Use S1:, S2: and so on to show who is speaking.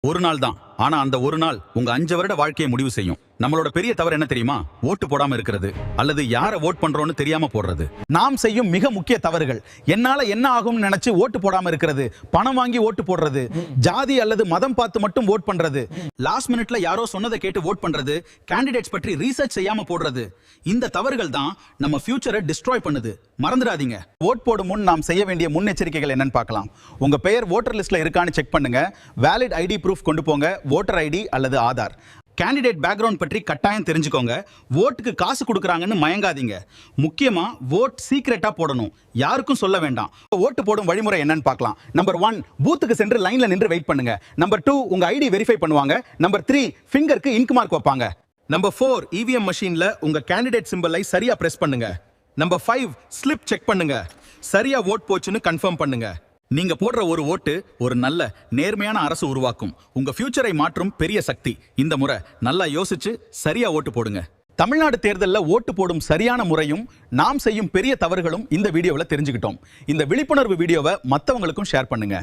S1: ஒரு நாள் தான். ஆனா அந்த ஒரு நாள் உங்க 5 வருட வாழ்க்கையை முடிவு செய்யும். நம்மளோட பெரிய தவறு என்ன தெரியுமா? ஓட்டு போடாம இருக்கிறது, அல்லது யாரை ஓட் பண்றோம்னு தெரியாம போடுறது. நாம் செய்யும் மிக முக்கிய தவறுகள். என்னால என்ன ஆகும்னு நினைச்சு ஓட்டு போடாம இருக்கிறது, பணம் வாங்கி ஓட்டு போடுறது, ஜாதி அல்லது மதம் பார்த்து மட்டும் ஓட் பண்றது, லாஸ்ட் மினிட்ல யாரோ சொன்னதை கேட்டு ஓட் பண்றது, கேண்டிடேட்ஸ் பற்றி ரீசர்ச் செய்யாம போடுறது. இந்த தவறுகள் தான் நம்ம ஃபியூச்சரை டிஸ்ட்ராய் பண்ணுது. மறந்துடாதீங்க. ஓட் போடும் முன் நாம் செய்ய வேண்டிய முன்னெச்சரிக்கைகள் என்னன்னு பார்க்கலாம். உங்க பெயர் ஓட்டர் லிஸ்ட்ல இருக்கான்னு செக் பண்ணுங்க. வேலிட் ஐடி ப்ரூஃப் கொண்டு போங்க, ஓட்டர் ஐடி அல்லது ஆதார். கேண்டிடேட் பேக்ரவுண்ட் பற்றி கட்டாயம் தெரிஞ்சுக்கோங்க. ஓட்டுக்கு காசு கொடுக்குறாங்கன்னு மயங்காதீங்க. முக்கியமா ஓட் சீக்ரெட்டா போடணும், யாருக்கும் சொல்ல வேண்டாம். ஓட்டு போடும் வழிமுறை என்னன்னு பார்க்கலாம். நம்பர் 1, பூத்துக்கு சென்று லைன்ல நின்று வெயிட் பண்ணுங்க. நம்பர் 2, உங்க ஐடி வெரிஃபை பண்ணுவாங்க. நம்பர் 3, ஃபிங்கருக்கு இங்க் மார்க் வைப்பாங்க. நம்பர் 4, இவிஎம் மெஷின்ல உங்க கேண்டிடேட் சிம்பலை சரியா பிரஸ் பண்ணுங்க. நம்பர் 5, ஸ்லிப் செக் பண்ணுங்க. சரியா ஓட் போச்சுன்னு கன்ஃபார்ம் பண்ணுங்க. நீங்க போடுற ஒரு ஓட்டு ஒரு நல்ல நேர்மையான அரசு உருவாக்கும். உங்க ஃபியூச்சரை மாற்றும் பெரிய சக்தி. இந்த முறை நல்லா யோசிச்சு சரியா ஓட்டு போடுங்க. தமிழ்நாடு தேர்தலில் ஓட்டு போடும் சரியான முறையும் நாம் செய்யும் பெரிய தவறுகளும் இந்த வீடியோவில் தெரிஞ்சுக்கிட்டோம். இந்த விழிப்புணர்வு வீடியோவை மற்றவங்களுக்கும் ஷேர் பண்ணுங்க.